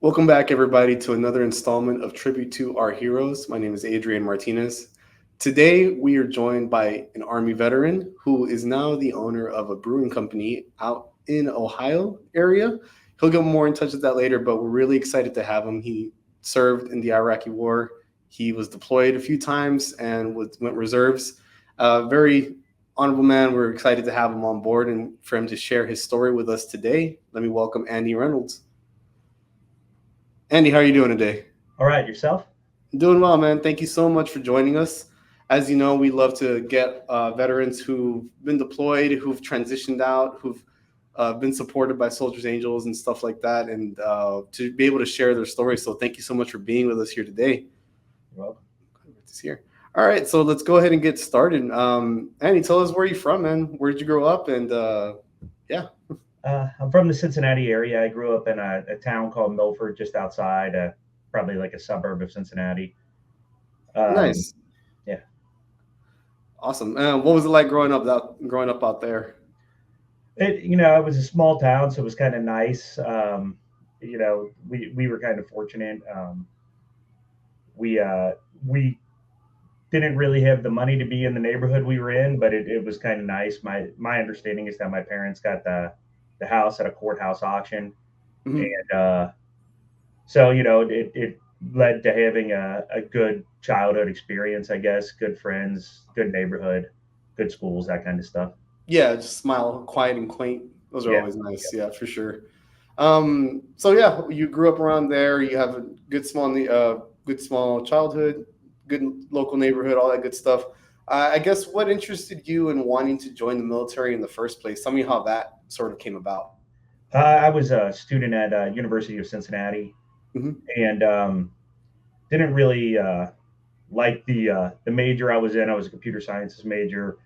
Welcome back, everybody, to another installment of Tribute to Our Heroes. My name is Adrian Martinez. Today, we are joined by an Army veteran who is now the owner of a brewing company out in Ohio area. He'll get more in touch with that later, but we're really excited to have him. He served in the Iraqi War. He was deployed a few times and went reserves. Very honorable man. We're excited to have him on board and for him to share his story with us today. Let me welcome Andy Reynolds. Andy, how are you doing today? All right, yourself? Doing well, man. Thank you so much for joining us. As you know, we love to get veterans who've been deployed, who've transitioned out, who've been supported by Soldiers Angels and stuff like that, and to be able to share their stories. So, thank you so much for being with us here today. You're welcome. This here. All right, so let's go ahead and get started. Andy, tell us where you're from, man. Where did you grow up? And yeah, I'm from the Cincinnati area. I grew up in a town called Milford, just outside, probably like a suburb of Cincinnati. Um, nice, yeah, awesome. What was it like growing up out there? it was a small town, so it was kind of nice. We were kind of fortunate. We didn't really have the money to be in the neighborhood we were in, but it was kind of nice. My understanding is that my parents got the house at a courthouse auction, Mhm. and it led to having a good childhood experience, I guess. Good friends, good neighborhood, good schools, that kind of stuff. Yeah, just smile, quiet and quaint. Those are Yeah, always nice. Yeah, for sure. So yeah, you grew up around there. You have a good small childhood, good local neighborhood, all that good stuff. I guess what interested you in wanting to join the military in the first place? Tell me how that sort of came about. I was a student at University of Cincinnati, Hmm. and didn't really like the major I was in. I was a computer sciences major.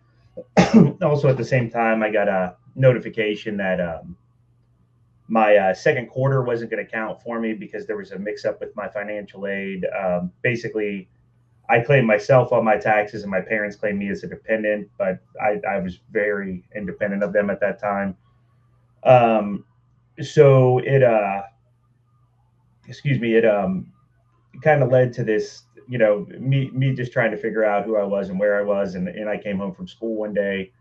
Also, at the same time, I got a notification that my second quarter wasn't going to count for me because there was a mix up with my financial aid. Basically, I claimed myself on my taxes, and my parents claimed me as a dependent, but I was very independent of them at that time. Um, so it kind of led to this, me just trying to figure out who I was and where I was, and I came home from school one day.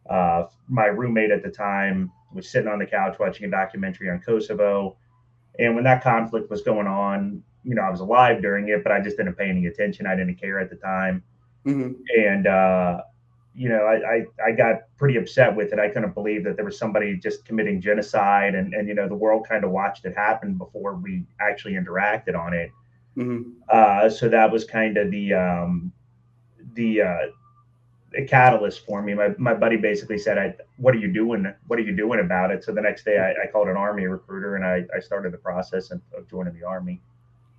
My roommate at the time was sitting on the couch watching a documentary on Kosovo, and when that conflict was going on, I was alive during it, but I just didn't pay any attention. I didn't care at the time, Hmm. and I got pretty upset with it. I couldn't believe that there was somebody just committing genocide, and the world kind of watched it happen before we actually interacted on it. Hmm. So that was kind of the a catalyst for me. My buddy basically said, "What are you doing? What are you doing about it?" So the next day, I called an army recruiter, and I started the process of joining the army.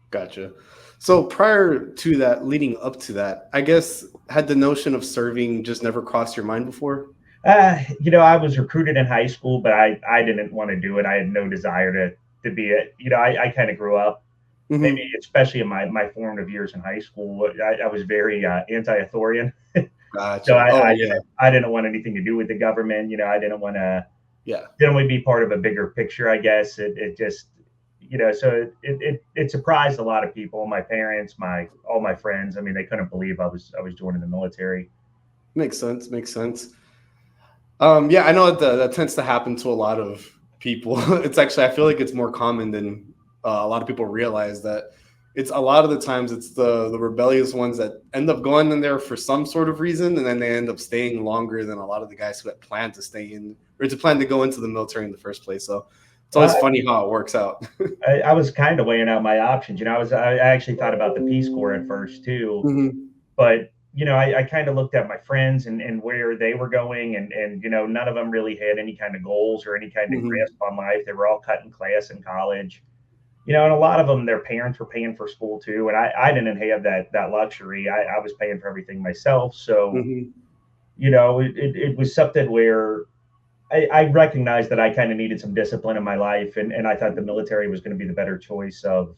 Gotcha. So prior to that, leading up to that, I guess had the notion of serving just never crossed your mind before? I was recruited in high school, but I didn't want to do it. I had no desire to be it. I kind of grew up, maybe Hmm. especially in my formative years in higght school. I was very anti-authorian, so Gotcha. I Oh yeah, didn't want anything to do with the government. I yeah. didn't want to be part of a bigger picture. I guess it just so it surprised a lot of people. My parents, my all my friends. I mean, they couldn't believe I was joining the military. Makes sense. Makes sense. Yeah, I know that tends to happen to a lot of people. It's actually, I feel like it's more common than a lot of people realize that it's a lot of the times it's the rebellious ones that end up going in there for some sort of reason, and then they end up staying longer than a lot of the guys who had planned to stay in or to plan to go into the military in the first place. So it's always Uh, funny how it works out. I was kind of weighing out my options. I actually thought about the Peace Corps at first too, Hmm. but I kind of looked at my friends and where they were going, and none of them really had any kind of goals or any kind of Hmm. grasp on life. They were all cutting class in college. And a lot of them, their parents were paying for school too, and I didn't have that luxury. I was paying for everything myself, so Hmm. it was something where I recognized that I kind of needed some discipline in my life, and I thought the military was going to be the better choice of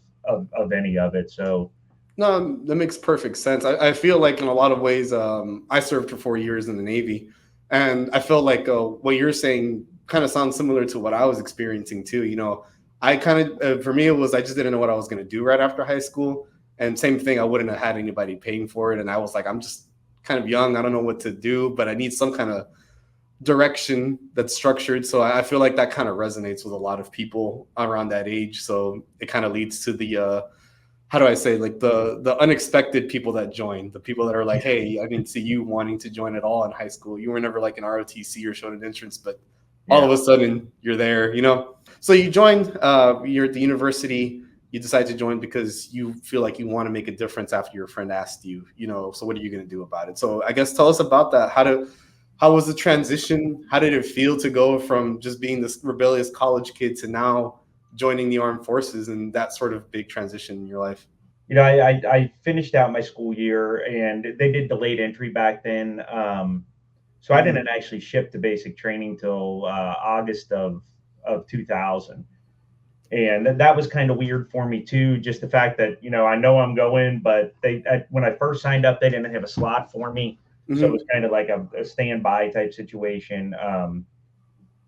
any of it. So No, that makes perfect sense. I feel like in a lot of ways, I served for 4 years in the Navy, and I feel like what you're saying kind of sounds similar to what I was experiencing too. I kind of, for me, it was I just didn't know what I was going to do right after high school. And same thing, I wouldn't have had anybody paying for it. And I was like, I'm just kind of young. I don't know what to do, but I need some kind of direction that's structured. So I feel like that kind of resonates with a lot of people around that age. So it kind of leads to the, how do I say, like the unexpected people that join, the people that are like, hey, I didn't see you wanting to join at all in high school. You were never like an ROTC or showed an entrance, but all Yeah. of a sudden you're there, you know? So you joined, you're at the university, you decide to join because you feel like you want to make a difference after your friend asked you, you know, so what are you going to do about it? So I guess tell us about that. How was the transition? How did it feel to go from just being this rebellious college kid to now joining the armed forces and that sort of big transition in your life? I finished out my school year, and they did delayed entry back then. So I Mhm. didn't actually ship to basic training till August of 2000, and that was kind of weird for me too. Just the fact that I know I'm going, but when I first signed up, they didn't have a slot for me, so it was Mhm. kind of like a standby type situation.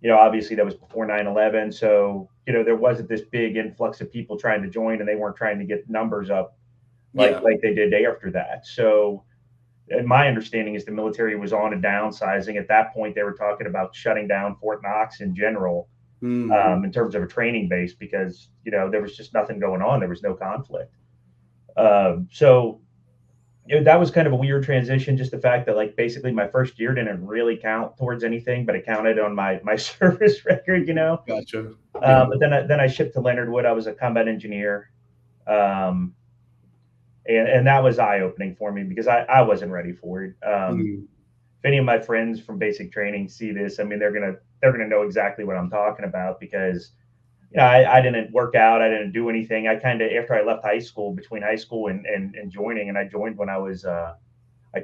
Obviously that was before 9/11, so there wasn't this big influx of people trying to join, and they weren't trying to get numbers up like Yeah. they did after that. So, and my understanding is the military was on a downsizing. At that point, they were talking about shutting down Fort Knox in general, Mm. in terms of a training base, because there was just nothing going on. There was no conflict. So that was kind of a weird transition. Just the fact that like basically my first year didn't really count towards anything, but it counted on my service record. Gotcha. Yeah. But then I shipped to Leonard Wood. I was a combat engineer. Um, and that was eye opening for me because I wasn't ready for it. Mm. If any of my friends from basic training see this, I mean, they're gonna know exactly what I'm talking about, because I didn't work out, I didn't do anything. I kind of, after I left high school, between high school and joining, and I joined when I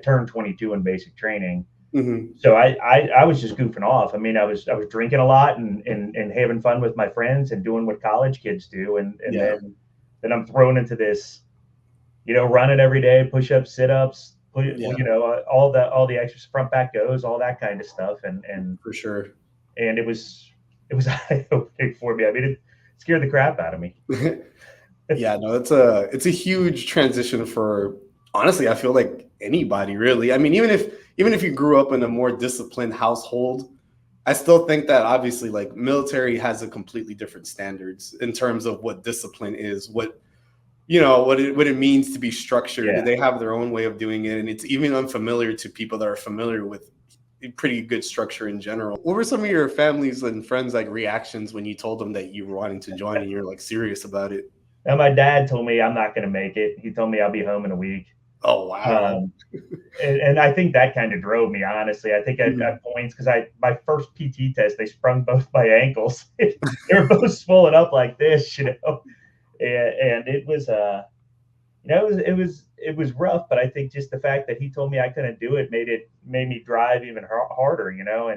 turned 22 in basic training. Mhm. So I was just goofing off. I mean, I was drinking a lot and having fun with my friends and doing what college kids do, and Yeah. then I'm thrown into this, running every day, push ups, sit ups, Yeah. all the extras, front back goes, all that kind of stuff, For sure. and it was eye opening for me. I mean, it scared the crap out of me. Yeah, no, it's a huge transition for, honestly, I feel like anybody really. I mean, even if you grew up in a more disciplined household, I still think that obviously like military has a completely different standards in terms of what discipline is, what it means to be structured. Yeah. They have their own way of doing it, and it's even unfamiliar to people that are familiar with pretty good structure in general. What were some of your families and friends like reactions when you told them that you were wanting to join and you're like serious about it? And my dad told me I'm not going to make it. He told me I'll be home in a week. Oh wow. Um, and I think that kind of drove me, honestly. I think Mhm. at points, because my first PT test, they sprung both my ankles. They were both swollen up like this, and it was it was rough. But I think just the fact that he told me I couldn't do it made me drive even harder, Yeah.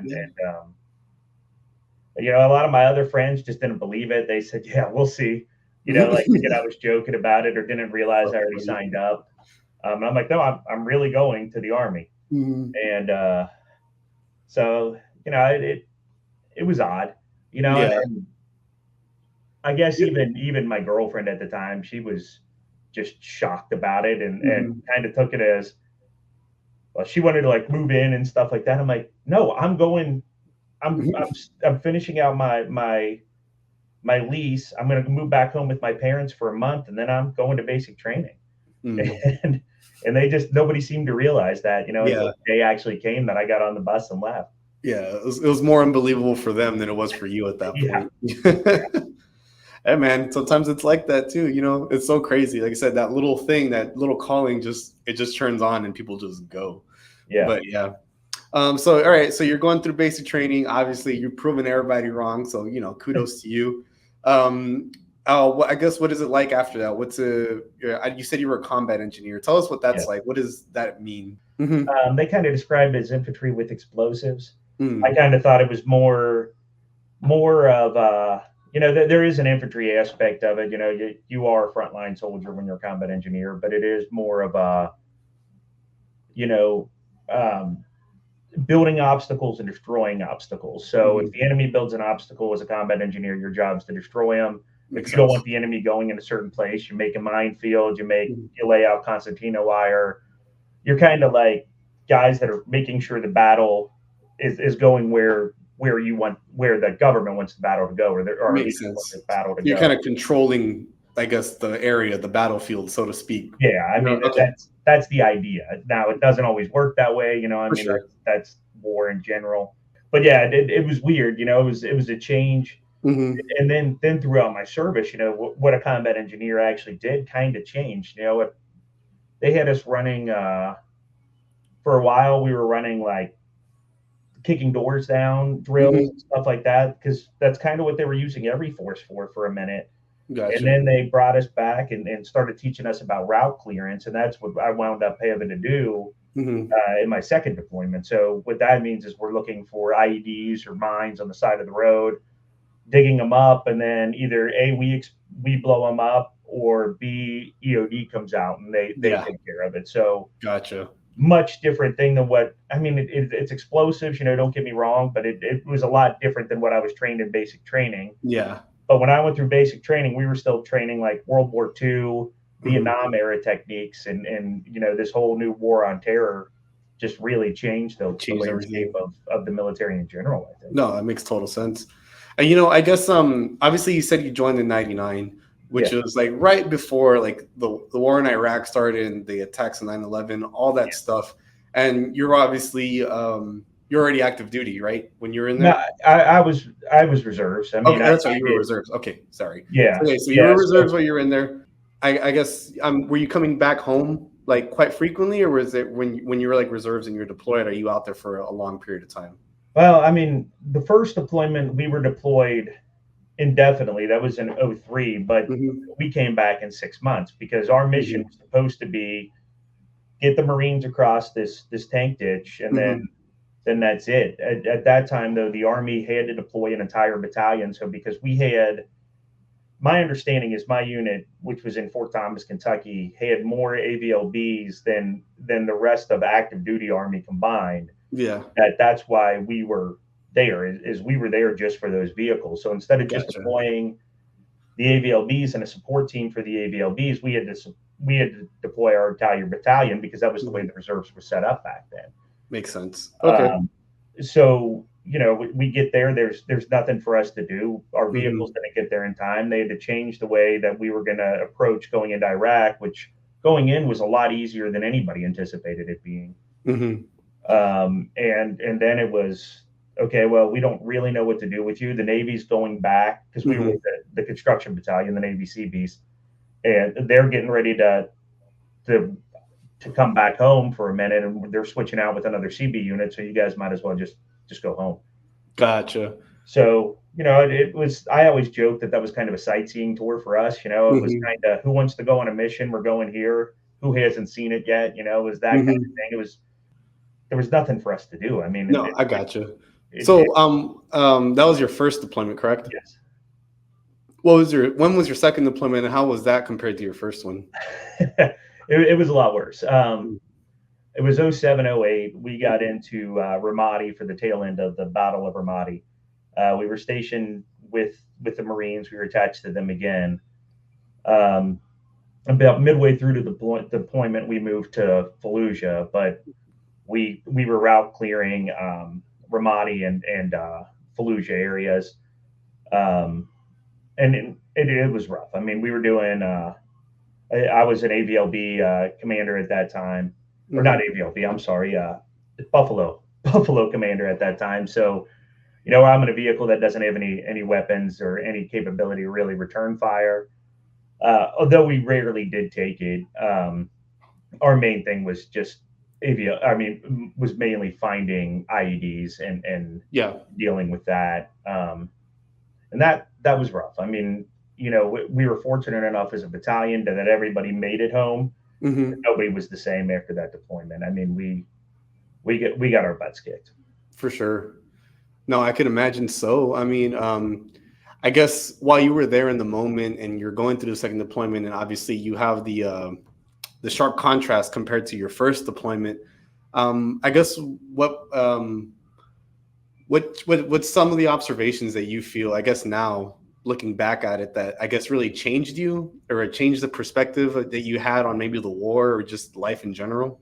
a lot of my other friends just didn't believe it. They said, "Yeah, we'll see," like thinking I was joking about it or didn't realize I So already funny. signed up. And I'm like, "No, I'm really going to the army," Mhm. and so it was odd, Yeah. and I guess Yeah. even my girlfriend at the time, she was just shocked about it, and Mhm. kind of took it as, well, she wanted to like move in and stuff like that. I'm like, no, I'm going. I'm finishing out my lease. I'm going to move back home with my parents for a month, and then I'm going to basic training. Mhm. And nobody seemed to realize that, until Yeah. the day actually came that I got on the bus and left. Yeah. It was more unbelievable for them than it was for you at that Yeah, point. Hey man, sometimes it's like that too. It's so crazy. Like I said, that little thing, that little calling, just turns on and people just go. yeah. But yeah. So all right, so you're going through basic training. Obviously, you've proven everybody wrong. So kudos to you. Um, I guess what is it like after that? You said you were a combat engineer. Tell us what Yeah. that's like. What does that mean? Hmm. They kind of described it as infantry with explosives. I Mm. kind of thought it was more of there is an infantry aspect of it. You are a frontline soldier when you're a combat engineer, but it is more of a you know um, building obstacles and destroying obstacles. So if Hmm. the enemy builds an obstacle as a combat engineer, your job is to destroy them. If Makes you don't want sense. the enemy going in a certain place, you make a minefield, Mhm. you lay out concertina wire. You're kind of like guys that are making sure the battle is going where you want, where the government wants the battle to go, or our Makes leaders want the sense. battle to You're kind go. of controlling, I guess, the area, the battlefield, so to speak. Yeah, I mean Okay, that's the idea. Now it doesn't always work that way, I for mean sure. that's war in general. But yeah, it was weird, it was a change. Hmm. And then throughout my service, what a combat engineer actually did kind of changed. They had us running for a while. We were running like kicking doors down drills Hmm. and stuff like that because that's kind of what they were using every force for a minute. And Gotcha. then they brought us back and started teaching us about route clearance, and that's what I wound up having to do Hmm. in my second deployment. So what that means is we're looking for IEDs or mines on the side of the road, digging them up, and then either we blow them up, or B, EOD comes out and they Yeah, take care of it. So gotcha. much different thing than what I mean. It's explosives, don't get me wrong, but it was a lot different than what I was trained in basic training. Yeah. But when I went through basic training, we were still training like World War II, Hmm. Vietnam era techniques, and this whole new war on terror just really changed It the changed landscape everything. of the military in general, I think. No, that makes total sense. And I guess obviously you said you joined in '99, which Yeah. was like right before like the war in Iraq started and the attacks on 9/11, all that Yeah. stuff. And you're obviously you're already active duty, right? When you're in No, there? I was reserves. I mean, Okay, I that's right. You were did. reserves. Okay, sorry. Yeah. Okay, so you Yeah. were reserves So while you were in there. I guess were you coming back home like quite frequently, or was it when you were like reserves and you're deployed? Are you out there for a long period of time? well, I mean, the first deployment we were deployed indefinitely. That was in '03, but Hmm. we came back in 6 months because our mission Hmm. was supposed to be get the Marines across this tank ditch, and Hmm. then that's it. At that time, though, the Army had to deploy an entire battalion. So because we had, my understanding is my unit, which was in Fort Thomas, Kentucky, had more AVLBs than the rest of active duty Army combined. Yeah, That's why we were there. Is we were there just for those vehicles. So instead of just gotcha. deploying the AVLBs and a support team for the AVLBs, we had to deploy our entire battalion because that was the way Mhm. the reserves were set up back then. Makes sense. Okay. Um, so we get there. There's nothing for us to do. Our vehicles Hmm. didn't get there in time. They had to change the way that we were going to approach going into Iraq, which going in was a lot easier than anybody anticipated it being. Hmm. And then it was okay. Well, we don't really know what to do with you. The Navy's going back because we were Hmm. with the construction battalion, the Navy Seabees, and they're getting ready to to come back home for a minute, and they're switching out with another CB unit. So you guys might as well just go home. Gotcha. So it was. I always joked that was kind of a sightseeing tour for us. It was Hmm. kind of who wants to go on a mission? We're going here. Who hasn't seen it yet? It was that kind of Hmm. thing. It was there was nothing for us to do. I mean, No, I gotcha. it So, that was your first deployment, correct? yes. When was your second deployment, and how was that compared to your first one? It was a lot worse. Mm. It was '07, '08. We got Mhm. into Ramadi for the tail end of the Battle of Ramadi. We were stationed with the Marines. We were attached to them again. Um, about midway through to the deployment, we moved to Fallujah, but we were route clearing Ramadi and Fallujah areas, um, and it was rough. I mean, we were doing. I was an AVLB commander at that time, or not Mhm. AVLB. I'm sorry, Buffalo commander at that time. So I'm in a vehicle that doesn't have any weapons or any capability to really return fire. Although we rarely did take it, our main thing was just AVL. I mean, was mainly finding IEDs and Yeah. dealing with that. And that was rough. I mean, we were fortunate enough as a battalion that everybody made it home. Hmm. Nobody was the same after that deployment. I mean, we got our butts kicked. For sure. No, I could imagine so. I mean, I guess while you were there in the moment and you're going through the second deployment, and obviously you have the sharp contrast compared to your first deployment. I guess what's some of the observations that you feel? I guess now looking back at it that I guess really changed you, or it changed the perspective that you had on maybe the war or just life in general?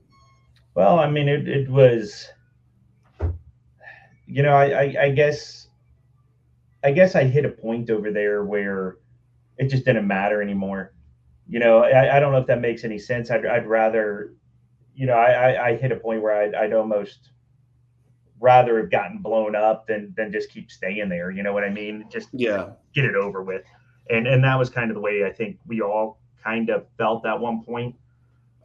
Well, I mean, it was, I guess I hit a point over there where it just didn't matter anymore. I don't know if that makes any sense. I'd rather, I hit a point where I'd almost rather have gotten blown up than just keep staying there. You know what I mean? Just Yeah, get it over with. And that was kind of the way I think we all kind of felt at one point.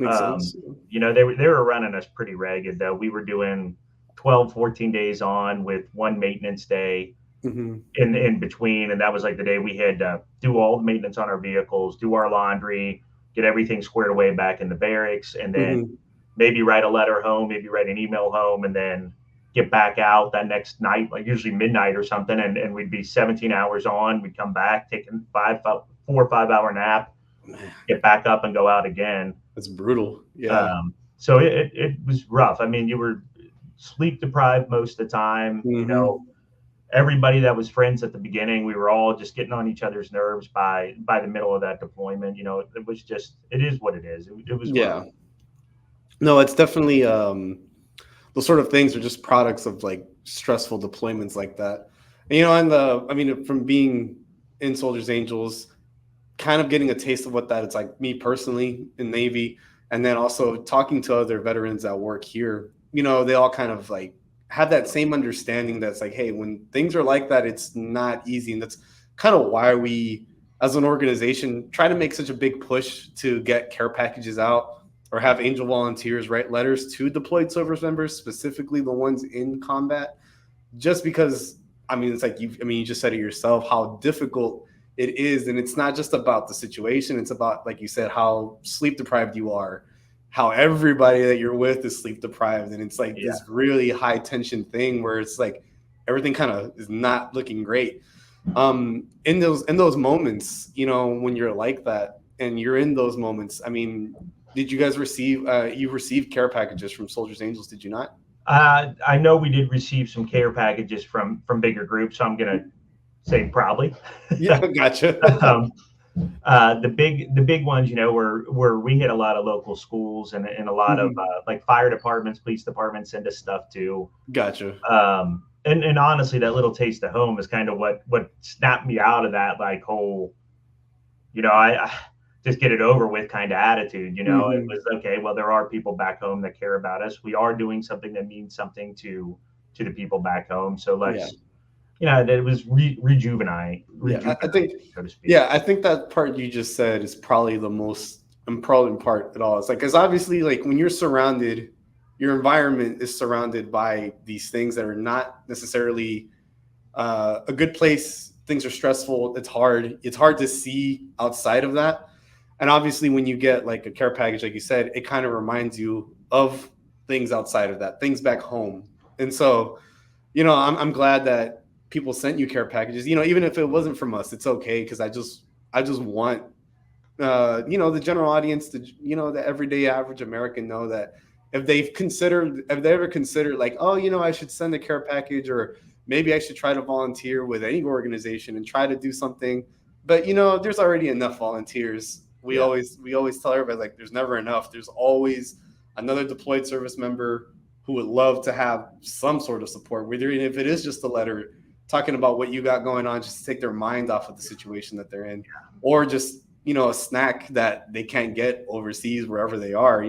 makes Um, sense. they were running us pretty ragged though. We were doing 12, 14 days on with one maintenance day Hmm. in between, and that was like the day we had to do all the maintenance on our vehicles, do our laundry, get everything squared away back in the barracks, and then Hmm. maybe write a letter home, maybe write an email home, and then get back out that next night, like usually midnight or something, and we'd be 17 hours on. We'd come back, take a 4 or 5 hour nap, Man, get back up and go out again. that's brutal. Yeah. So it was rough. I mean, you were sleep deprived most of the time. Hmm. Everybody that was friends at the beginning, we were all just getting on each other's nerves by the middle of that deployment. It was just, it is what it is. It was rough. Yeah. No, it's definitely those sort of things are just products of like stressful deployments like that. And, and I mean, from being in Soldiers Angels, kind of getting a taste of what that it's like me personally in Navy, and then also talking to other veterans that work here. They all kind of like have that same understanding that's like, hey, when things are like that, it's not easy, and that's kind of why we, as an organization, try to make such a big push to get care packages out or have Angel volunteers write letters to deployed service members, specifically the ones in combat, just because I mean it's like you just said it yourself how difficult it is, and it's not just about the situation, it's about, like you said, how sleep deprived you are, how everybody that you're with is sleep deprived, and it's like Yeah. this really high tension thing where it's like everything kind of is not looking great. In those moments, when you're like that and you're in those moments, I mean, did you guys receive you received care packages from Soldiers Angels, did you not? I know we did receive some care packages from bigger groups, so I'm gonna say probably. Yeah. Gotcha. um, the big ones, where we hit a lot of local schools and a lot of Mhm. like fire departments, police departments send us stuff too. Gotcha. And honestly, that little taste of home is kind of what snapped me out of that like whole, I just get it over with kind of attitude. It Mhm. was okay. Well, there are people back home that care about us. We are doing something that means something to the people back home. So Yeah. it was Yeah. I rejuvenating, think, so to speak. yeah, I think that part you just said is probably the most important part at all. It's like, because obviously, like when you're surrounded, your environment is surrounded by these things that are not necessarily a good place. Things are stressful. It's hard. It's hard to see outside of that. And obviously, when you get like a care package, like you said, it kind of reminds you of things outside of that, things back home. And so, I'm glad that people sent you care packages. Even if it wasn't from us, it's okay, because I just want the general audience to, the everyday average American know that if they ever considered like, oh, I should send a care package, or maybe I should try to volunteer with any organization and try to do something. But there's already enough volunteers. We Yeah. always we always tell everybody, like, there's never enough. There's always another deployed service member who would love to have some sort of support, whether even if it is just a letter talking about what you got going on, just to take their mind off of the situation that they're in, or just a snack that they can't get overseas wherever they are.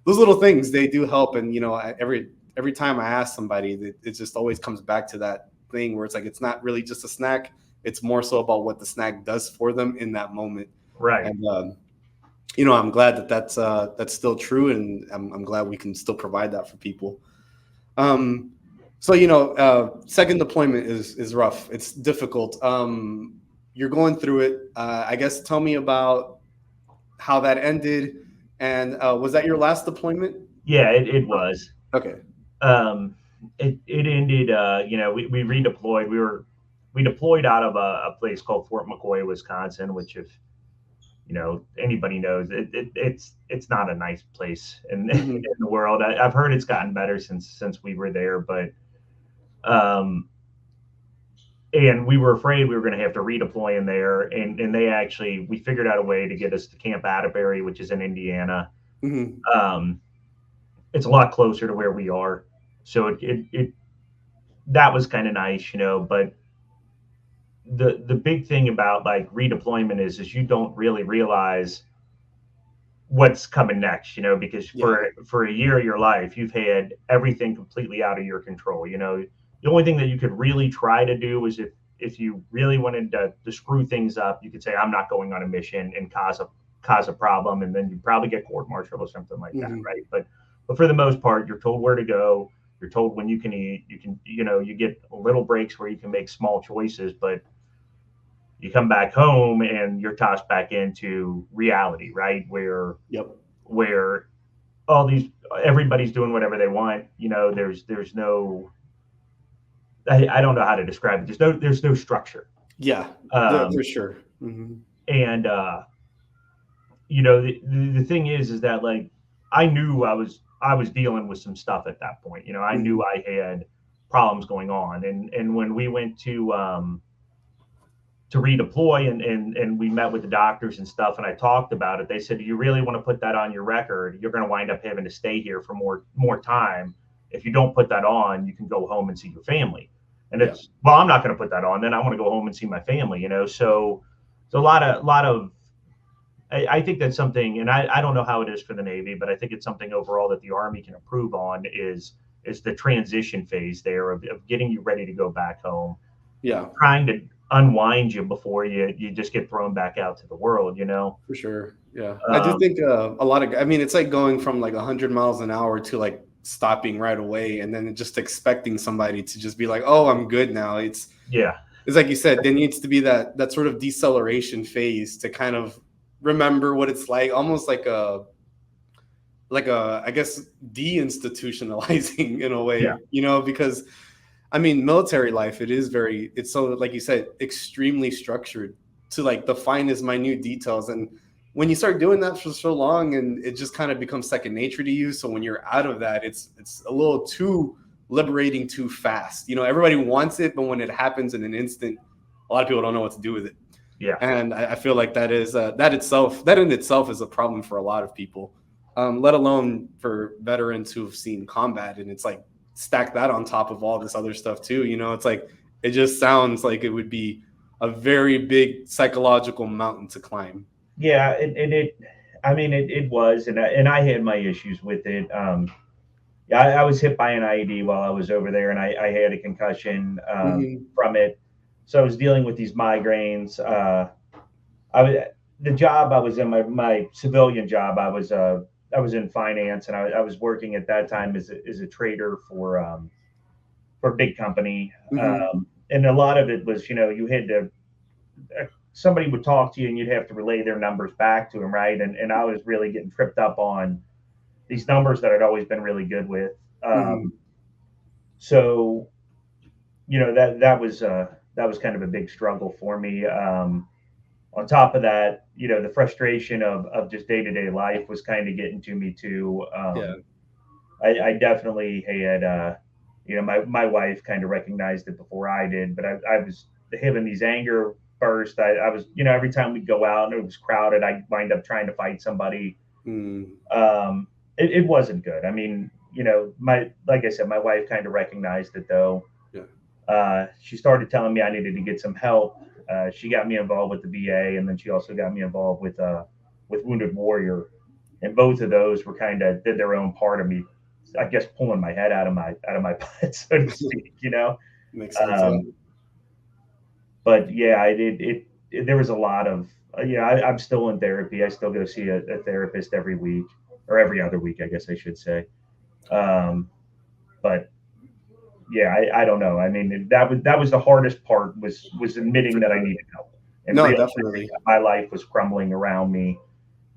Those little things, they do help. And every time I ask somebody, it just always comes back to that thing where it's like, it's not really just a snack, it's more so about what the snack does for them in that moment. Right. And I'm glad that that's still true, and I'm glad we can still provide that for people. um so second deployment is rough, it's difficult. You're going through it. I guess tell me about how that ended. And was that your last deployment? Yeah, it was. Okay. Um, it ended. We redeployed. We deployed out of a place called Fort McCoy, Wisconsin, which, if anybody knows, it's not a nice place in Hmm. the world. I've heard it's gotten better since we were there, but um, and we were afraid we were going to have to redeploy in there. And they actually, we figured out a way to get us to Camp Atterbury, which is in Indiana. Hmm. Um, it's a lot closer to where we are. So it that was kind of nice, but the big thing about like redeployment is you don't really realize what's coming next, because Yeah. for a year of your life, you've had everything completely out of your control. The only thing that you could really try to do is if you really wanted to screw things up, you could say, I'm not going on a mission and cause a problem, and then you probably get court-martialed or something like that, Hmm. right? But for the most part, you're told where to go, you're told when you can eat, you get little breaks where you can make small choices, but you come back home and you're tossed back into reality, right? Yep. Where all these everybody's doing whatever they want. There's no, I don't know how to describe it. There's no structure. Yeah. Um, For sure. Hmm. and the thing is that like I knew I was dealing with some stuff at that point. I knew Hmm. I had problems going on, and when we went to redeploy and we met with the doctors and stuff and I talked about it, they said, do you really want to put that on your record? You're going to wind up having to stay here for more time. If you don't put that on, you can go home and see your family. And Yeah. it's, well, I'm not going to put that on, then I want to go home and see my family. So a lot of I think that's something, and I don't know how it is for the Navy, but I think it's something overall that the Army can improve on is the transition phase there of getting you ready to go back home, Yeah. trying to unwind you before you just get thrown back out to the world. For sure. Yeah. I do Um, think a lot of, I mean, it's like going from like 100 miles an hour to like stopping right away and then just expecting somebody to just be like, oh, I'm good now. yeah, It's like you said, there needs to be that sort of deceleration phase to kind of remember what it's like, almost like a I guess deinstitutionalizing in a yeah, way, because I mean, military life, it's so, like you said, extremely structured to like the finest minute details. And when you start doing that for so long and it just kind of becomes second nature to you. So when you're out of that, it's a little too liberating too fast. Everybody wants it, but when it happens in an instant, a lot of people don't know what to do with it. yeah, And I feel like that in itself is a problem for a lot of people, let alone for veterans who've seen combat. And it's like stack that on top of all this other stuff too. It's like it just sounds like it would be a very big psychological mountain to climb. yeah. I mean, it was, and I had my issues with it. Yeah, I was hit by an IED while I was over there, and I had a concussion Hmm. from it. So I was dealing with these migraines. I was the job I was in, my civilian job. I was in finance, and I was working at that time as a trader for a big company. Hmm. And a lot of it was, you had to somebody would talk to you, and you'd have to relay their numbers back to them, right? And I was really getting tripped up on these numbers that I'd always been really good with. Hmm. So that was kind of a big struggle for me. On top of that, the frustration of just day to day life was kind of getting to me too. Yeah. I definitely had, my wife kind of recognized it before I did, but I was having these anger bursts. I was, every time we'd go out and it was crowded, I'd wind up trying to fight somebody. Mm. Um, it wasn't good. I mean, like I said, my wife kind of recognized it though. Yeah. She started telling me I needed to get some help. She got me involved with the VA, and then she also got me involved with Wounded Warrior, and both of those were kind of did their own part of me, I guess, pulling my head out of my butt, so to speak. Makes sense. Yeah. Um, but yeah, there was a lot of I'm still in therapy. I still go see a therapist every week or every other week, I guess I should say. Um, but yeah, I don't know. I mean, that was the hardest part was admitting For that I sure. needed help and No, realizing definitely. that my life was crumbling around me.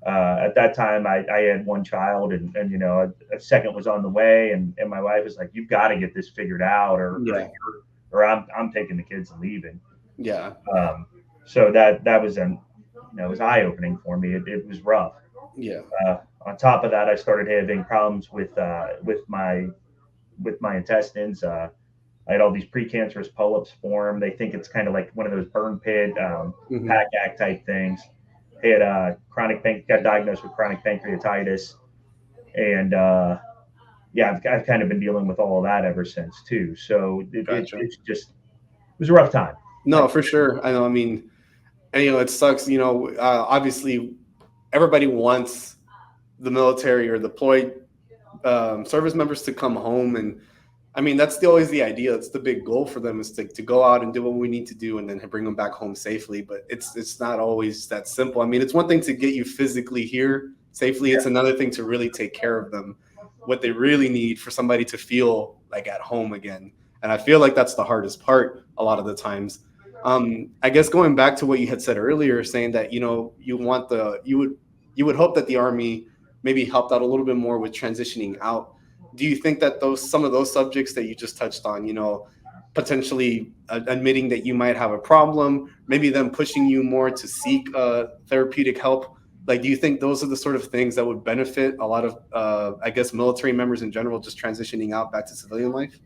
At that time, I had one child, and a second was on the way, and my wife was like, "You've got to get this figured out, Yeah. or I'm taking the kids and leaving." Yeah. Um, so that was it was eye opening for me. It was rough. Yeah. On top of that, I started having problems with my intestines. I had all these precancerous polyps form. They think it's kind of like one of those burn pit, Hmm. pack act type things. I had got diagnosed with chronic pancreatitis, and yeah, I've kind of been dealing with all of that ever since too. So Gotcha. it was a rough time. I, No, for sure. I know. I mean, and it sucks. Obviously, everybody wants the military or deployed service members to come home, and I mean that's always the idea. It's the big goal for them is to go out and do what we need to do, and then bring them back home safely. But it's not always that simple. I mean, it's one thing to get you physically here safely. It's another thing to really take care of them, what they really need for somebody to feel like at home again. And I feel like that's the hardest part a lot of the times. I guess going back to what you had said earlier, saying that you would hope that the army maybe helped out a little bit more with transitioning out. Do you think that those some of those subjects that you just touched on, potentially admitting that you might have a problem, maybe them pushing you more to seek therapeutic help, like do you think those are the sort of things that would benefit a lot of I guess military members in general just transitioning out back to civilian life?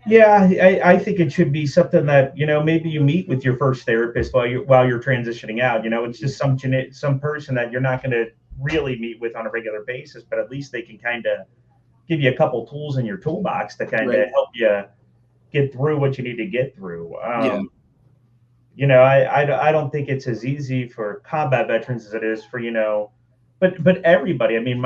yeah, I think it should be something that maybe you meet with your first therapist while you're transitioning out. It's just some person that you're not going to really meet with on a regular basis, but at least they can kind of give you a couple tools in your toolbox to kind of Right. help you get through what you need to get through. Yeah. I don't think it's as easy for combat veterans as it is for but everybody. I mean,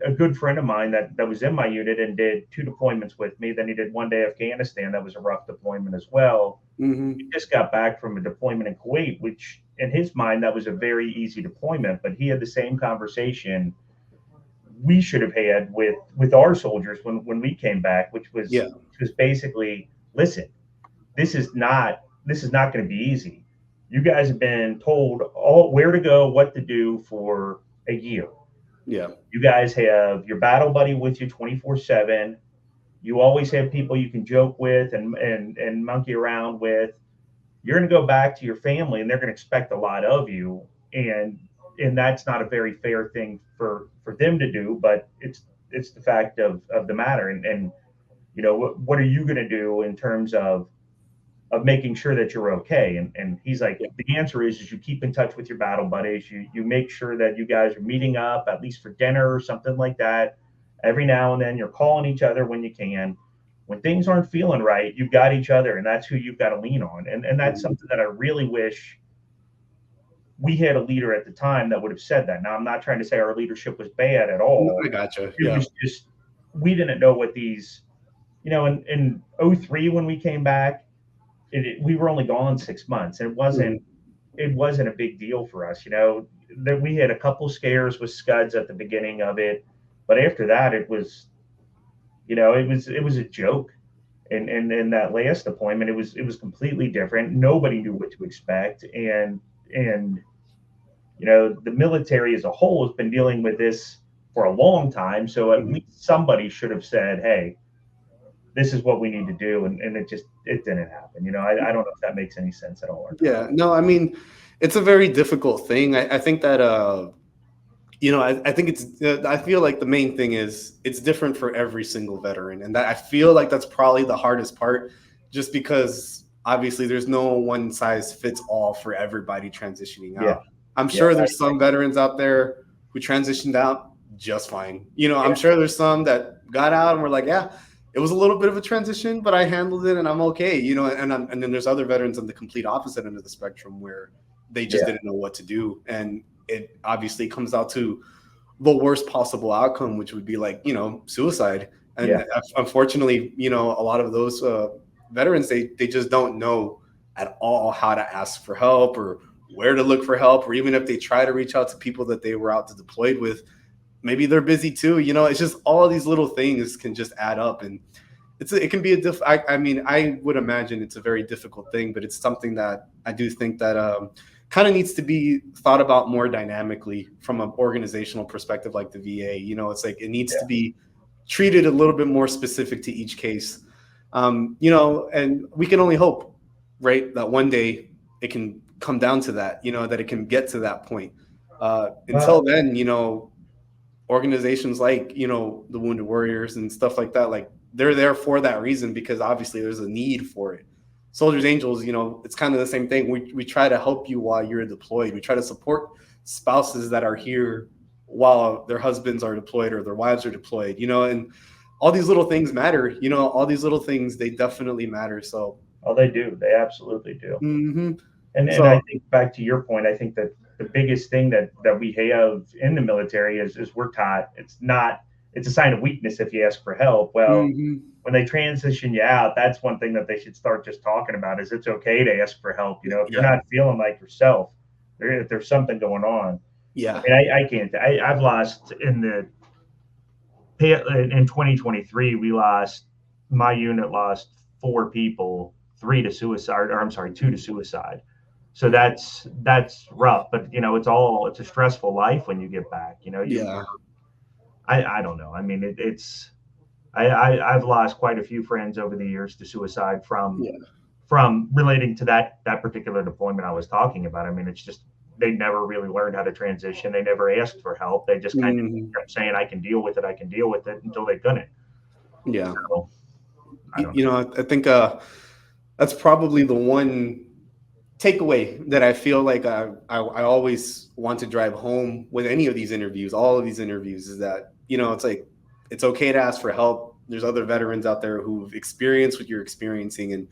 a good friend of mine that was in my unit and did 2 deployments with me. Then he did one day Afghanistan. That was a rough deployment as well. He Hmm. just got back from a deployment in Kuwait, which in his mind that was a very easy deployment. But he had the same conversation we should have had with our soldiers when we came back, Yeah. which was basically, listen, this is not going to be easy. You guys have been told all where to go, what to do for a year. Yeah. You guys have your battle buddy with you 24/7. You always have people you can joke with and monkey around with. You're going to go back to your family, and they're going to expect a lot of you, and that's not a very fair thing for them to do. But it's the fact of the matter, and what are you going to do in terms of making sure that you're okay. And he's like, Yeah. the answer is you keep in touch with your battle buddies. You make sure that you guys are meeting up at least for dinner or something like that. Every now and then you're calling each other when you can. When things aren't feeling right, you've got each other, and that's who you've got to lean on. And that's Mhm. something that I really wish we had a leader at the time that would have said that. Now, I'm not trying to say our leadership was bad at No, I all. gotcha. It Yeah. was just we didn't know what these, in '03 when we came back, we were only gone 6 months. Mhm. It wasn't a big deal for us. That we had a couple scares with scuds at the beginning of it, but after that, it was a joke. And in that last deployment, it was completely different. Nobody knew what to expect, and the military as a whole has been dealing with this for a long time. So at Mhm. least somebody should have said, "Hey, this is what we need to do," and it didn't happen. I don't know if that makes any sense at all or not. Yeah. No, I mean, it's a very difficult thing. I think that I think I feel like the main thing is it's different for every single veteran, and that I feel like that's probably the hardest part, just because obviously there's no one size fits all for everybody transitioning Yeah, out. I'm yeah, sure there's some veterans out there who transitioned out just fine. I'm yeah, sure there's some that got out and were like, yeah, it was a little bit of a transition, but I handled it and I'm okay. And then there's other veterans on the complete opposite end of the spectrum where they just yeah, didn't know what to do, and it obviously comes out to the worst possible outcome, which would be like suicide. yeah. And unfortunately, a lot of those veterans they just don't know at all how to ask for help or where to look for help, or even if they try to reach out to people that they were out to deployed with, maybe they're busy too. It's just all these little things can just add up, and it can be I mean, I would imagine it's a very difficult thing, but it's something that I do think that kind of needs to be thought about more dynamically from an organizational perspective, like the VA. It's like it needs to Yeah. be treated a little bit more specific to each case. And we can only hope, right, that one day it can come down to that, that it can get to that point. Until Well, then, organizations like the Wounded Warriors and stuff like that, like they're there for that reason, because obviously there's a need for it. Soldiers Angels, it's kind of the same thing. We try to help you while you're deployed. We try to support spouses that are here while their husbands are deployed or their wives are deployed, and all these little things matter. All these little things, they definitely matter. So, Oh, they do. They absolutely do. hmm And I so think back to your point, I think that the biggest thing that we have in the military is we're taught it's a sign of weakness if you ask for help. Well, hmm when they transition you out, that's one thing that they should start just talking about is it's okay to ask for help. If you're yeah, not feeling like yourself, if there's something going on. I yeah, mean, I can't. I've lost in 2023. My unit lost 4 people, 3 to suicide, or I'm sorry, 2 to suicide. So that's rough. But it's a stressful life when you get back. yeah, I don't know. I mean, I've lost quite a few friends over the years to suicide yeah. from relating to that particular deployment I was talking about. I mean, it's just they never really learned how to transition. They never asked for help. They just kind of hmm kept saying, "I can deal with it. I can deal with it," until they couldn't. yeah. So I don't know. I think that's probably the one takeaway that I feel like I always want to drive home with any of these interviews, all of these interviews, is that, it's like, it's okay to ask for help. There's other veterans out there who've experienced what you're experiencing. And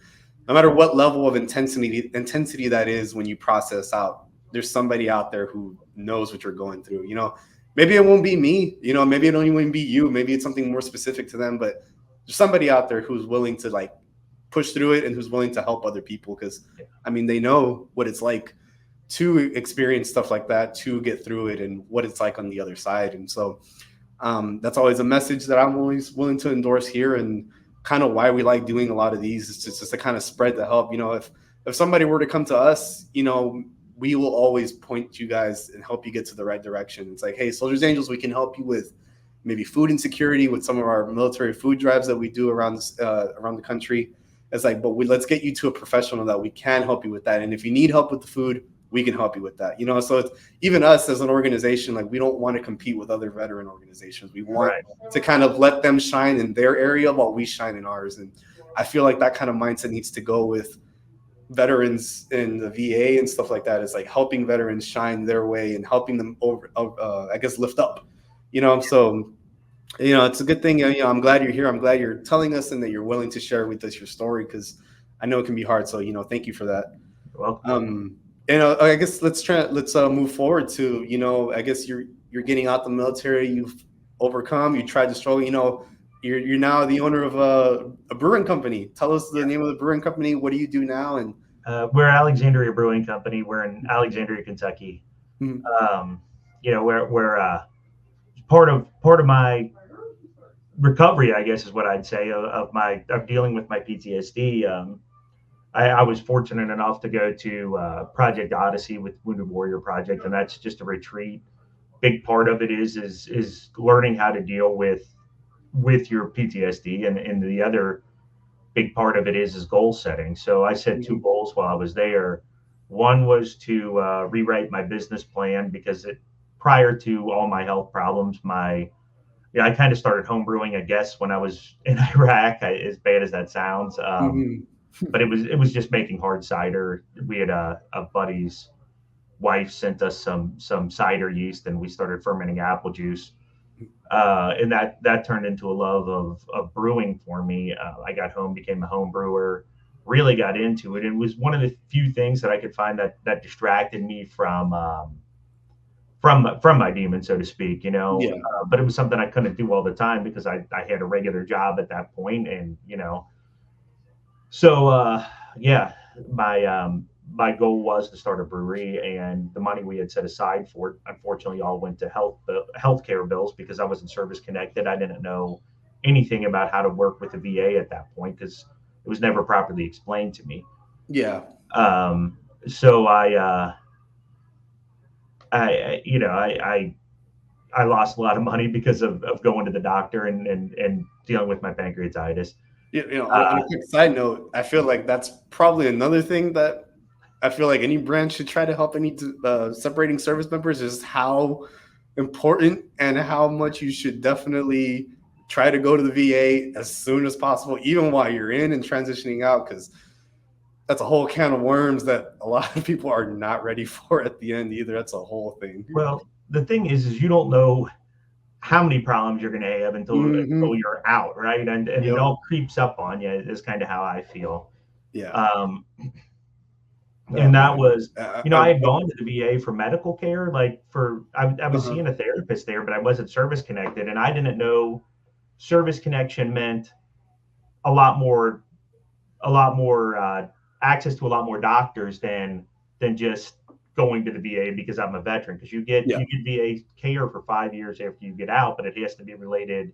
no matter what level of intensity that is, when you process out, there's somebody out there who knows what you're going through. Maybe it won't be me, maybe it don't even be you. Maybe it's something more specific to them, but there's somebody out there who's willing to like push through it and who's willing to help other people, because I mean, they know what it's like to experience stuff like that, to get through it, and what it's like on the other side. And so that's always a message that I'm always willing to endorse here, and kind of why we like doing a lot of these. It's just to kind of spread the help. If somebody were to come to us, we will always point you guys and help you get to the right direction. It's like, hey, Soldiers Angels, we can help you with maybe food insecurity with some of our military food drives that we do around the country. It's like, but let's get you to a professional that we can help you with that. And if you need help with the food, we can help you with that. So it's even us as an organization, like, we don't want to compete with other veteran organizations. We want to kind of let them shine in their area while we shine in ours. And I feel like that kind of mindset needs to go with veterans in the VA and stuff like that. It's like helping veterans shine their way and helping them lift up, so it's a good thing. I'm glad you're here. I'm glad you're telling us and that you're willing to share with us your story, because I know it can be hard. So, thank you for that. Well, I guess let's move forward to, I guess you're getting out the military. You've overcome. You tried to struggle. You're now the owner of a brewing company. Tell us the name of the brewing company. What do you do now? And we're Alexandria Brewing Company. We're in Alexandria, Kentucky. We're part of my recovery, I guess, is what I'd say, of dealing with my PTSD. I was fortunate enough to go to Project Odyssey with Wounded Warrior Project, and that's just a retreat. Big part of it is learning how to deal with your PTSD, and the other big part of it is goal setting. So I set 2 goals while I was there. One was to rewrite my business plan, because prior to all my health problems, I kind of started homebrewing, I guess, when I was in Iraq, as bad as that sounds. But it was just making hard cider. We had a buddy's wife sent us some cider yeast, and we started fermenting apple juice. And that turned into a love of brewing for me. I got home, became a home brewer, really got into it. And it was one of the few things that I could find that distracted me from my demon, so to speak, but it was something I couldn't do all the time, because I had a regular job at that point. And, so, my goal was to start a brewery, and the money we had set aside for it, unfortunately, all went to healthcare bills, because I wasn't service connected. I didn't know anything about how to work with the VA at that point, because it was never properly explained to me. Yeah. So I lost a lot of money because of going to the doctor and dealing with my pancreatitis. On a quick side note, I feel like that's probably another thing that I feel like any branch should try to help any separating service members, is how important and how much you should definitely try to go to the VA as soon as possible, even while you're in and transitioning out, because that's a whole can of worms that a lot of people are not ready for at the end either. That's a whole thing. Well, the thing is you don't know how many problems you're going to have until you're out, right? And it Yep. all creeps up on you. Is kind of how I feel. Yeah. Um, Oh and that man. was, I had I gone to the VA for medical care, like I was uh-huh. seeing a therapist there, but I wasn't service connected, and I didn't know service connection meant a lot more, access to a lot more doctors than just going to the VA because I'm a veteran. Because Yeah. you get VA care for 5 years after you get out, but it has to be related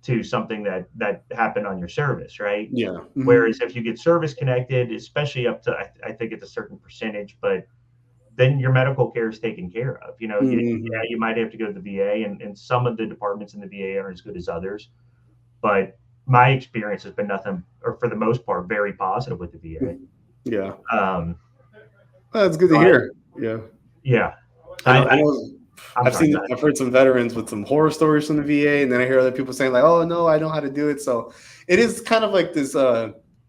to something that happened on your service, right? Yeah. Whereas if you get service connected, especially up to I think it's a certain percentage, but then your medical care is taken care of. Mm-hmm. You might have to go to the VA, and some of the departments in the VA aren't as good as others. But my experience has been nothing, or for the most part, very positive with the Yeah. VA. That's good to So hear. Yeah. yeah, I know. I, I I know. I'm sorry, go ahead. I've heard some veterans with some horror stories from the VA, and then I hear other people saying like, "Oh no, I know how to do it." So it is kind of like this.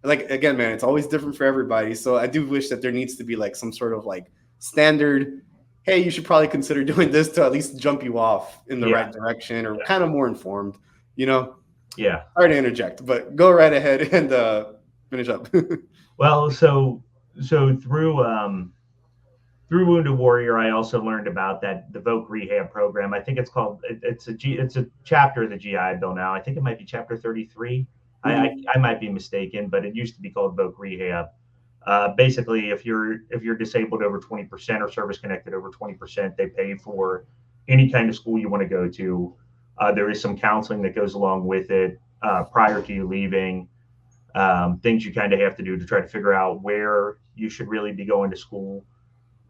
Like again, man, it's always different for everybody. So I do wish that there needs to be like some sort of like standard. Hey, you should probably consider doing this to at least jump you off in the Yeah, right direction, or kind of more informed. You know, yeah. sorry to interject, but go right ahead and finish up. Well, so through Wounded Warrior, I also learned about the Voc Rehab program. I think it's a chapter of the GI Bill now. I think it might be chapter 33. Mhm. I might be mistaken, but it used to be called Voc Rehab. Basically, if you're disabled over 20% or service connected over 20%, they pay for any kind of school you want to go to. There is some counseling that goes along with it prior to you leaving. Things you kind of have to do to try to figure out where you should really be going to school.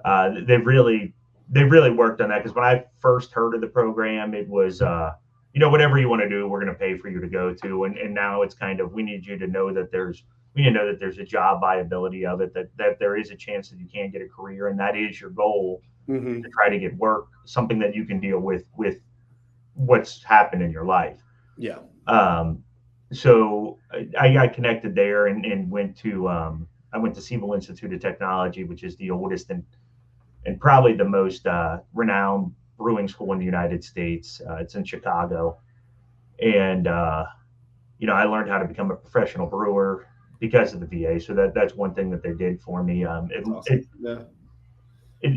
They've really worked on that, because when I first heard of the program, it was whatever you want to do, we're going to pay for you to go to, and now it's kind of, we need you to know that there's a job viability of it, that there is a chance that you can get a career, and that is your goal, to Mhm. try to get work, something that you can deal with what's happened in your life. Yeah. Um, so I got connected there, and I went to Siebel Institute of Technology, which is the oldest and probably the most renowned brewing school in the United States. It's in Chicago, and I learned how to become a professional brewer because of the VA. So that's one thing that they did for me. That's awesome. Yeah.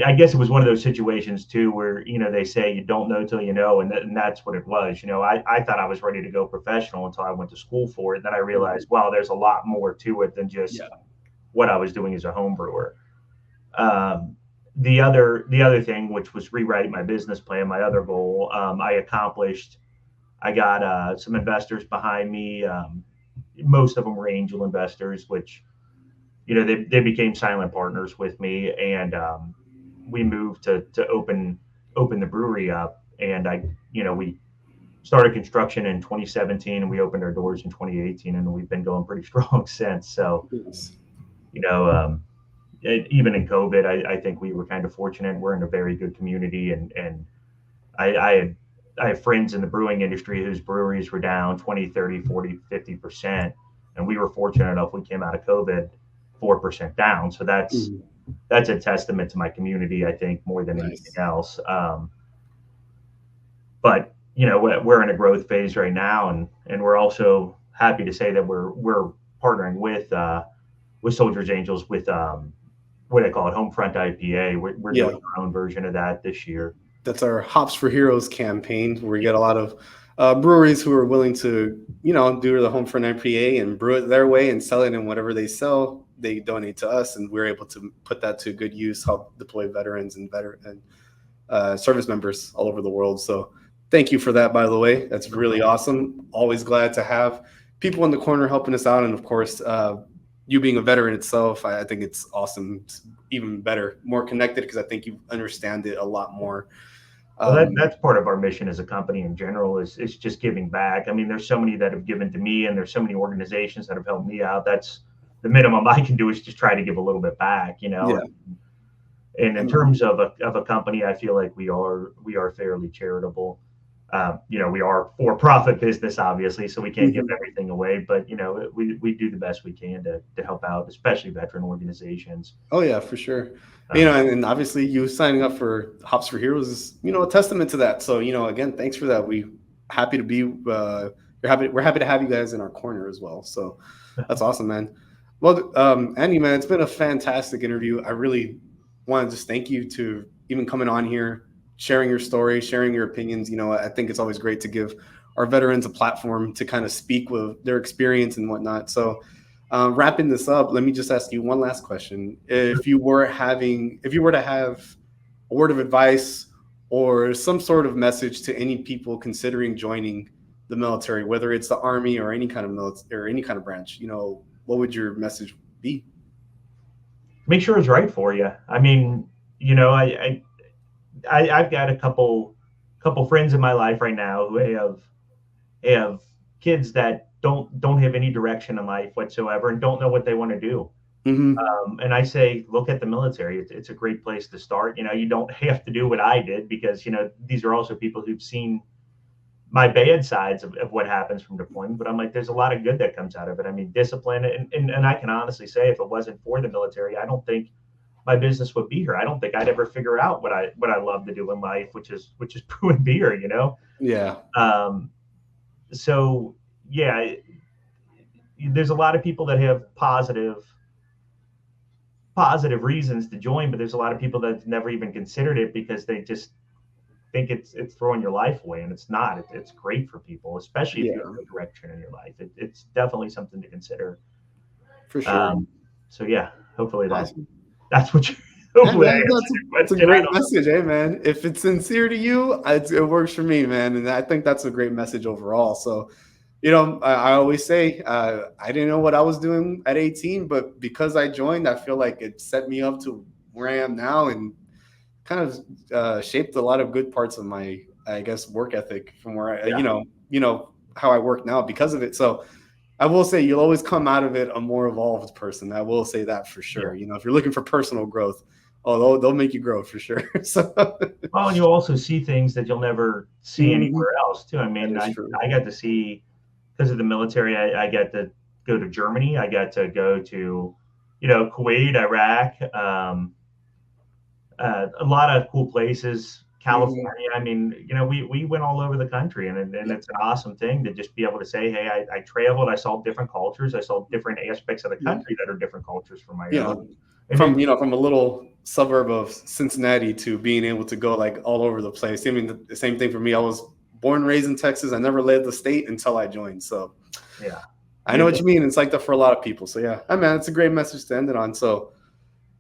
I guess it was one of those situations too, where they say you don't know till you know, and that's what it was. I thought I was ready to go professional until I went to school for it. Then I Mhm. realized, wow, there's a lot more to it than just Yeah. what I was doing as a home brewer. Um, the other thing, which was rewriting my business plan, my other goal, I accomplished. I got some investors behind me. Most of them were angel investors, which they became silent partners with me, and we moved to open the brewery up, and we started construction in 2017, and we opened our doors in 2018, and we've been going pretty strong since. So Yes. you know. Even in COVID, I think we were kind of fortunate. We're in a very good community, and I, I had I have friends in the brewing industry whose breweries were down 20, 30, 40, 50%. And we were fortunate enough, we came out of COVID 4% down. So Mhm. that's a testament to my community, I think, more than anything Nice. else. But we're in a growth phase right now, and we're also happy to say that we're partnering with Soldiers Angels with what I call it, Homefront IPA. We're Yeah. doing our own version of that this year. That's our Hops for Heroes campaign, where we get a lot of breweries who are willing to, do the home front IPA and brew it their way and sell it, and whatever they sell, they donate to us, and we're able to put that to good use, help deploy veterans and service members all over the world. So thank you for that, by the way. That's really awesome. Always glad to have people in the corner helping us out, and of course, you being a veteran itself, I think it's awesome. It's even better, more connected, because I think you understand it a lot more. Well, Um, that's part of our mission as a company in general, is just giving back. I mean, there's so many that have given to me, and there's so many organizations that have helped me out. That's the minimum I can do, is just try to give a little bit back. yeah, And in and terms of a company, I feel like we are fairly charitable. We are for-profit business, obviously, so we can't give Mhm. everything away. But we do the best we can to help out, especially veteran organizations. Oh yeah, for sure. Um, And obviously you signing up for Hops for Heroes is, a testament to that. So, again, thanks for that. We happy to be we're happy to have you guys in our corner as well. So that's awesome, man. Well, Andy, man, it's been a fantastic interview. I really want to just thank you to even coming on here, sharing your story, sharing your opinions. I think it's always great to give our veterans a platform to kind of speak with their experience and whatnot. So wrapping this up, let me just ask you one last question. If you were to have a word of advice or some sort of message to any people considering joining the military, whether it's the army or any kind of military or any kind of branch, what would your message be? make sure it's right for you. I mean, you know, I've got a couple friends in my life right now who have kids that don't have any direction in life whatsoever and don't know what they want to do. Mm-hmm. And I say, look at the military. It's a great place to start. You don't have to do what I did because these are also people who've seen my bad sides of what happens from deployment. But I'm like, there's a lot of good that comes out of it. I mean, discipline, and I can honestly say, if it wasn't for the military, I don't think my business would be here. I don't think I'd ever figure out what I love to do in life, which is brewing beer. Yeah. Um, so yeah, there's a lot of people that have positive reasons to join, but there's a lot of people that never even considered it because they just think it's throwing your life away, and it's not. It's great for people, especially if you have Yeah, no direction in your life. It's definitely something to consider. for sure. Um, so yeah, hopefully Awesome. that's what you. Hey Hopefully I man, answered your that's a question. I great don't know. message. Hey man, if it's sincere to you, it works for me, man. And I think that's a great message overall. So, I always say I didn't know what I was doing at 18, but because I joined, I feel like it set me up to where I am now and kind of shaped a lot of good parts of my, I guess, work ethic from where Yeah, how I work now because of it. So I will say you'll always come out of it a more evolved person. I will say that for yeah. sure. If you're looking for personal growth, oh, they'll make you grow for sure. So Well, and you also see things that you'll never see mhm, anywhere else too. I that mean, is I true. I got to see because of the military. I got to go to Germany. I got to go to, Kuwait, Iraq. A lot of cool places. Hmm. California. I mean, we went all over the country, and Yep. it's an awesome thing to just be able to say, hey, I traveled. I saw different cultures. I saw different aspects of the Yeah. country that are different cultures from my Yeah. own. And it, From a little suburb of Cincinnati to being able to go like all over the place. I mean, the same thing for me. I was born and raised in Texas. I never left the state until I joined. So yeah, I know it, what you mean. It's like that for a lot of people. So yeah, hey, man, it's a great message to end it on. So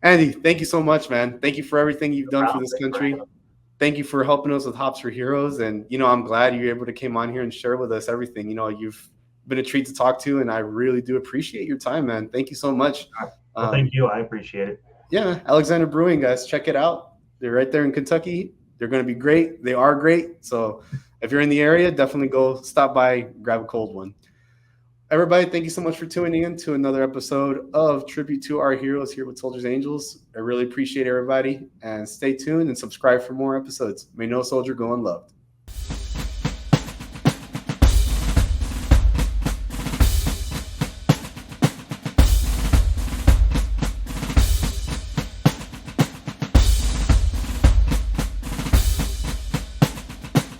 Andy, thank you so much, man. Thank you for everything you've no done for problem. this Thanks for country. Thank you for helping us with Hops for Heroes. And, I'm glad you're able to come on here and share with us everything. You've been a treat to talk to, and I really do appreciate your time, man. Thank you so much. Well, thank Um, you. I appreciate it. yeah, Alexander Brewing, guys, check it out. They're right there in Kentucky. They're going to be great. They are great. So if you're in the area, definitely go stop by, grab a cold one. Everybody, thank you so much for tuning in to another episode of Tribute to Our Heroes here with Soldiers Angels. I really appreciate everybody, and stay tuned and subscribe for more episodes. May no soldier go unloved.